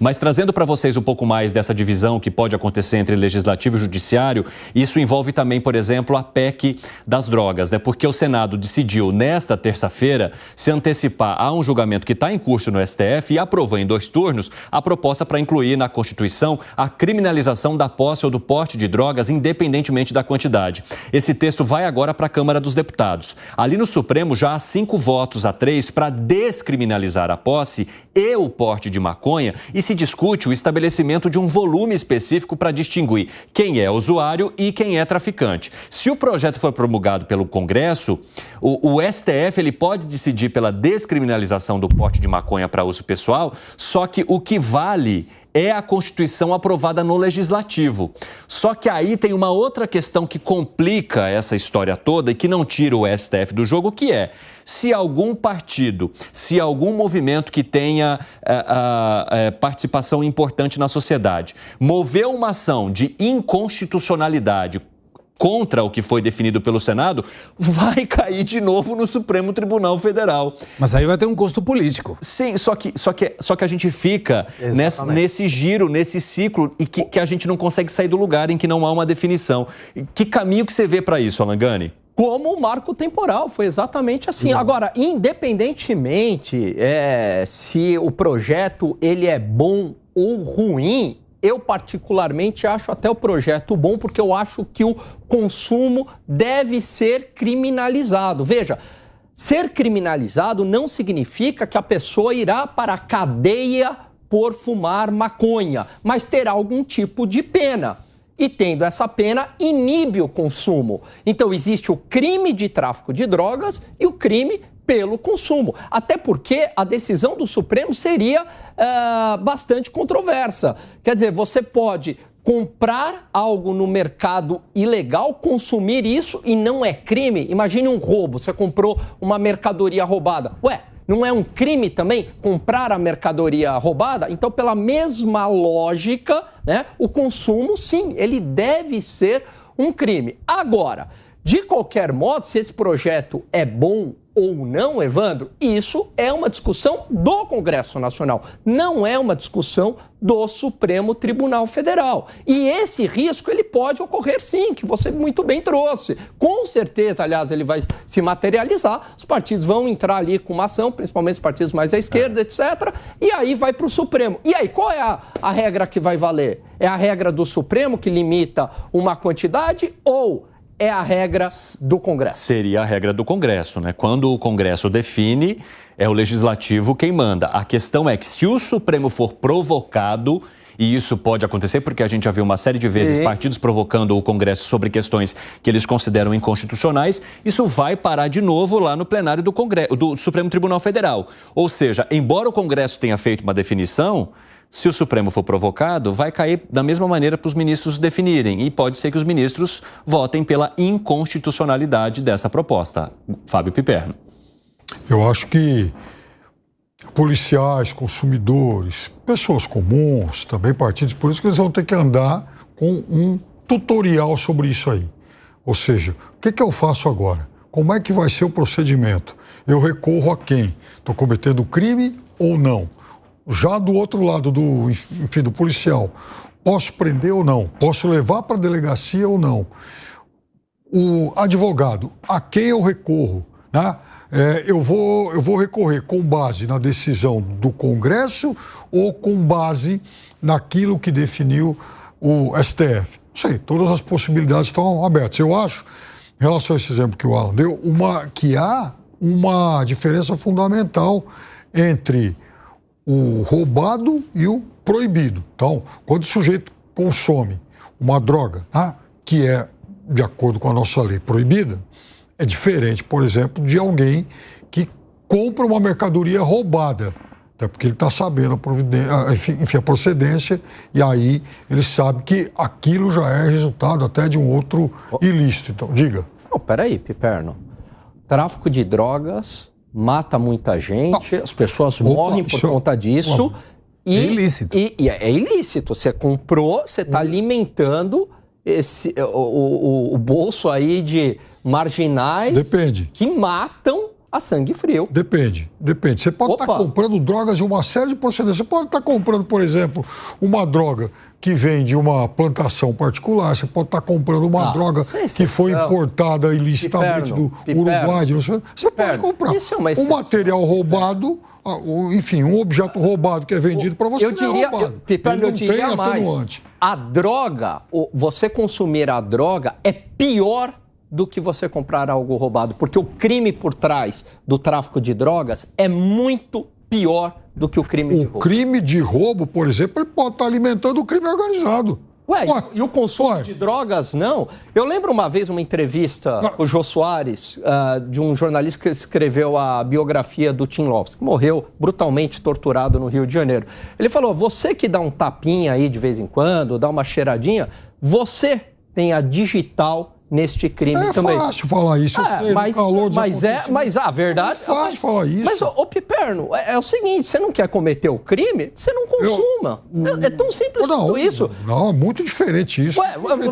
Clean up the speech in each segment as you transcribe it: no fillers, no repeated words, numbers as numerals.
Mas trazendo para vocês um pouco mais dessa divisão que pode acontecer entre legislativo e judiciário, isso envolve também, por exemplo, a PEC das drogas, né? Porque o Senado decidiu, nesta terça-feira, se antecipar a um julgamento que está em curso no STF e aprovou em 2 turnos a proposta para incluir na Constituição a criminalização da posse ou do porte de drogas, independentemente da quantidade. Esse texto vai agora para a Câmara dos Deputados. Ali no Supremo já há 5-3 para descriminalizar a posse e o porte de maconha e se discute o estabelecimento de um volume específico para distinguir quem é usuário e quem é traficante. Se o projeto for promulgado pelo Congresso, o STF ele pode decidir pela descriminalização do porte de maconha para uso pessoal, só que o que vale é a Constituição aprovada no Legislativo. Só que aí tem uma outra questão que complica essa história toda e que não tira o STF do jogo, que é se algum partido, se algum movimento que tenha participação importante na sociedade mover uma ação de inconstitucionalidade contra o que foi definido pelo Senado, vai cair de novo no Supremo Tribunal Federal. Mas aí vai ter um custo político. Sim, só que a gente fica nesse giro, nesse ciclo, e que a gente não consegue sair do lugar em que não há uma definição. Que caminho que você vê para isso, Alan Gani? Como o marco temporal, foi exatamente assim. Agora, independentemente se o projeto ele é bom ou ruim, eu particularmente acho até o projeto bom, porque eu acho que o consumo deve ser criminalizado. Veja, ser criminalizado não significa que a pessoa irá para a cadeia por fumar maconha, mas terá algum tipo de pena. E tendo essa pena, inibe o consumo. Então existe o crime de tráfico de drogas e o crime pelo consumo. Até porque a decisão do Supremo seria bastante controversa. Quer dizer, você pode comprar algo no mercado ilegal, consumir isso e não é crime. Imagine um roubo, você comprou uma mercadoria roubada. Ué, não é um crime também comprar a mercadoria roubada? Então, pela mesma lógica, né, o consumo, sim, ele deve ser um crime. Agora, de qualquer modo, se esse projeto é bom ou não, Evandro, isso é uma discussão do Congresso Nacional, não é uma discussão do Supremo Tribunal Federal. E esse risco, ele pode ocorrer sim, que você muito bem trouxe. Com certeza, aliás, ele vai se materializar, os partidos vão entrar ali com uma ação, principalmente os partidos mais à esquerda, etc., e aí vai para o Supremo. E aí, qual é a regra que vai valer? É a regra do Supremo que limita uma quantidade ou é a regra do Congresso? Seria a regra do Congresso, né? Quando o Congresso define, é o Legislativo quem manda. A questão é que se o Supremo for provocado, e isso pode acontecer porque a gente já viu uma série de vezes partidos provocando o Congresso sobre questões que eles consideram inconstitucionais, isso vai parar de novo lá no plenário do Supremo Tribunal Federal. Ou seja, embora o Congresso tenha feito uma definição, se o Supremo for provocado, vai cair da mesma maneira para os ministros definirem. E pode ser que os ministros votem pela inconstitucionalidade dessa proposta. Fábio Piperno. Eu acho que policiais, consumidores, pessoas comuns, também partidos políticos, eles vão ter que andar com um tutorial sobre isso aí. Ou seja, o que eu faço agora? Como é que vai ser o procedimento? Eu recorro a quem? Estou cometendo crime ou não? Já do outro lado do policial, posso prender ou não? Posso levar para a delegacia ou não? O advogado, a quem eu recorro? Né? Eu vou recorrer com base na decisão do Congresso ou com base naquilo que definiu o STF? Não sei, todas as possibilidades estão abertas. Eu acho, em relação a esse exemplo que o Alan deu, que há uma diferença fundamental entre o roubado e o proibido. Então, quando o sujeito consome uma droga, né, que é, de acordo com a nossa lei, proibida, é diferente, por exemplo, de alguém que compra uma mercadoria roubada, até porque ele está sabendo a procedência, e aí ele sabe que aquilo já é resultado até de um outro ilícito. Então, diga. Não, peraí, Piperno. Tráfico de drogas mata muita gente, as pessoas morrem por conta disso. É ilícito. E é ilícito. Você comprou, você está alimentando o bolso aí de marginais que matam a sangue frio. Depende. Você pode estar comprando drogas de uma série de procedências. Você pode estar comprando, por exemplo, uma droga que vem de uma plantação particular. Você pode estar comprando uma droga que foi importada ilicitamente do Uruguai. Você pode comprar um material roubado, enfim, um objeto roubado que é vendido para você. Eu diria mais. A droga, você consumir a droga é pior do que você comprar algo roubado, porque o crime por trás do tráfico de drogas é muito pior do que o crime de roubo. O crime de roubo, por exemplo, ele pode estar alimentando o crime organizado. E o consumo de drogas, não? Eu lembro uma vez uma entrevista com o Jô Soares, de um jornalista que escreveu a biografia do Tim Lopes, que morreu brutalmente torturado no Rio de Janeiro. Ele falou, você que dá um tapinha aí de vez em quando, dá uma cheiradinha, você tem a digital neste crime também. É fácil falar isso. Mas a verdade... É fácil falar isso. Mas, Piperno, é o seguinte, você não quer cometer o crime, você não consuma. É tão simples quanto isso. Não, é muito diferente isso.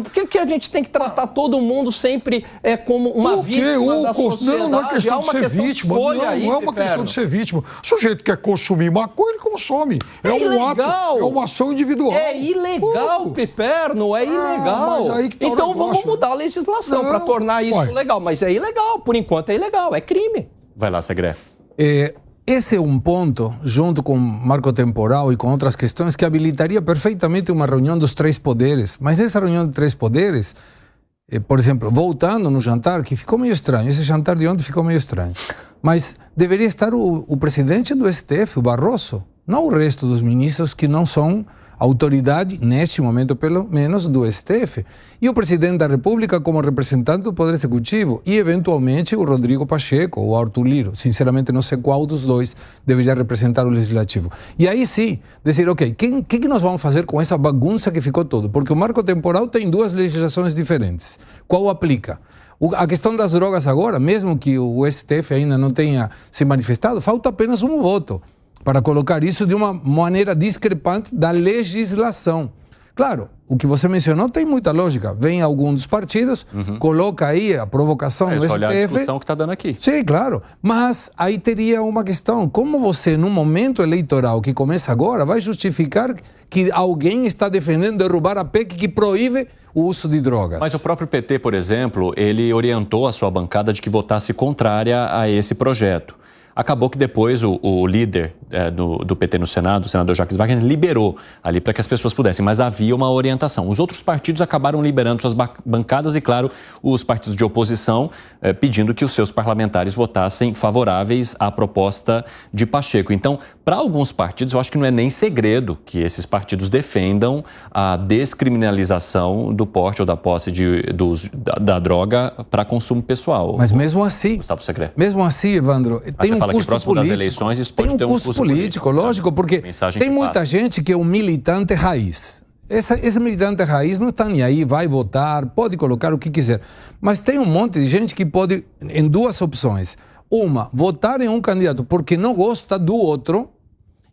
Por que a gente tem que tratar todo mundo sempre como uma vítima da sociedade? Não é questão de ser vítima. Não é uma questão de ser vítima. O sujeito quer consumir maconha, ele consome. É um ato, é uma ação individual. É ilegal, Piperno, é ilegal. Então vamos mudar a legislação para tornar isso legal. Mas é ilegal, por enquanto é ilegal, é crime. Vai lá, Segré. Esse é um ponto, junto com o marco temporal e com outras questões, que habilitaria perfeitamente uma reunião dos três poderes. Mas nessa reunião dos três poderes, por exemplo, voltando no jantar, que ficou meio estranho, esse jantar de ontem ficou meio estranho, mas deveria estar o presidente do STF, o Barroso, não o resto dos ministros que não são autoridade, neste momento pelo menos, do STF. E o presidente da República como representante do Poder Executivo. E, eventualmente, o Rodrigo Pacheco ou o Arthur Lira. Sinceramente, não sei qual dos dois deveria representar o Legislativo. E aí sim, dizer, ok, o que nós vamos fazer com essa bagunça que ficou todo? Porque o marco temporal tem duas legislações diferentes. Qual aplica? A questão das drogas agora, mesmo que o STF ainda não tenha se manifestado, falta apenas um voto para colocar isso de uma maneira discrepante da legislação. Claro, o que você mencionou tem muita lógica. Vem algum dos partidos, coloca aí a provocação no STF. Olha a discussão que está dando aqui. Sim, claro. Mas aí teria uma questão. Como você, num momento eleitoral que começa agora, vai justificar que alguém está defendendo derrubar a PEC que proíbe o uso de drogas? Mas o próprio PT, por exemplo, ele orientou a sua bancada de que votasse contrária a esse projeto. Acabou que depois o líder do PT no Senado, o senador Jacques Wagner, liberou ali para que as pessoas pudessem, mas havia uma orientação. Os outros partidos acabaram liberando suas bancadas e, claro, os partidos de oposição pedindo que os seus parlamentares votassem favoráveis à proposta de Pacheco. Então, para alguns partidos, eu acho que não é nem segredo que esses partidos defendam a descriminalização do porte ou da posse da droga para consumo pessoal. Mas mesmo assim, Gustavo Segré. Mesmo assim, Evandro, tem um fala que próximo das eleições isso pode ter um custo político, lógico, porque tem muita gente que é um militante raiz. Esse militante raiz não está nem aí, vai votar, pode colocar o que quiser. Mas tem um monte de gente que pode, em duas opções. Uma, votar em um candidato porque não gosta do outro.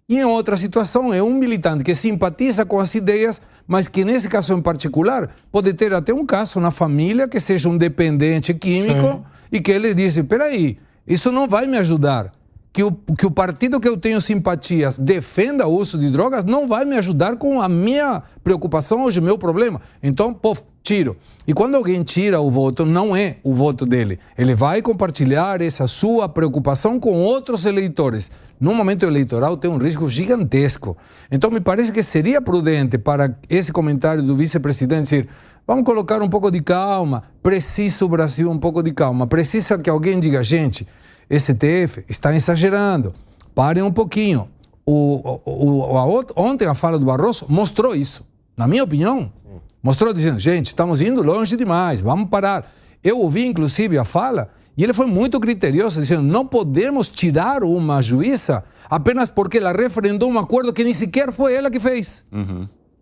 E em outra situação é um militante que simpatiza com as ideias, mas que nesse caso em particular pode ter até um caso na família que seja um dependente químico e que ele diz, peraí, isso não vai me ajudar. Que o partido que eu tenho simpatias defenda o uso de drogas não vai me ajudar com a minha preocupação hoje, meu problema. Então, tiro. E quando alguém tira o voto, não é o voto dele. Ele vai compartilhar essa sua preocupação com outros eleitores. No momento eleitoral tem um risco gigantesco. Então, me parece que seria prudente para esse comentário do vice-presidente dizer, vamos colocar um pouco de calma, precisa o Brasil um pouco de calma, precisa que alguém diga, gente, STF está exagerando, parem um pouquinho. Ontem a fala do Barroso mostrou isso, na minha opinião, mostrou dizendo, gente, estamos indo longe demais, vamos parar. Eu ouvi inclusive a fala e ele foi muito criterioso, dizendo, não podemos tirar uma juíza apenas porque ela referendou um acordo que nem sequer foi ela que fez.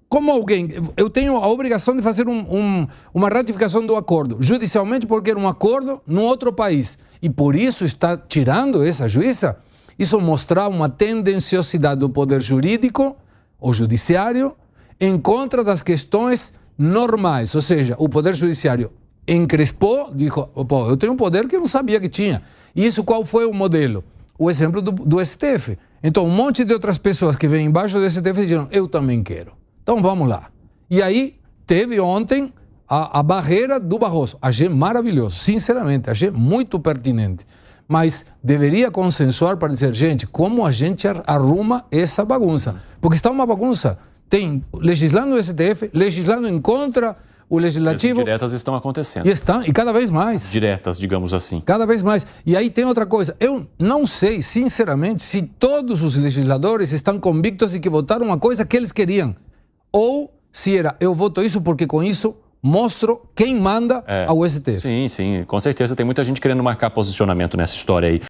Como alguém, eu tenho a obrigação de fazer uma ratificação do acordo, judicialmente porque era um acordo num outro país. E por isso está tirando essa juíza. Isso mostra uma tendenciosidade do poder jurídico, ou judiciário, em contra das questões normais. Ou seja, o poder judiciário encrespou, disse, pô, eu tenho um poder que eu não sabia que tinha. E isso qual foi o modelo? O exemplo do STF. Então, um monte de outras pessoas que vêm embaixo do STF disseram, eu também quero. Então, vamos lá. E aí, teve ontem a barreira do Barroso. Achei maravilhoso, sinceramente, achei muito pertinente. Mas deveria consensuar para dizer, gente, como a gente arruma essa bagunça? Porque está uma bagunça. Tem legislando o STF, legislando em contra o legislativo. As diretas estão acontecendo. E cada vez mais. Diretas, digamos assim. Cada vez mais. E aí tem outra coisa. Eu não sei, sinceramente, se todos os legisladores estão convictos de que votaram uma coisa que eles queriam. Ou se era, eu voto isso porque com isso mostro quem manda ao STF. Sim, com certeza. Tem muita gente querendo marcar posicionamento nessa história aí.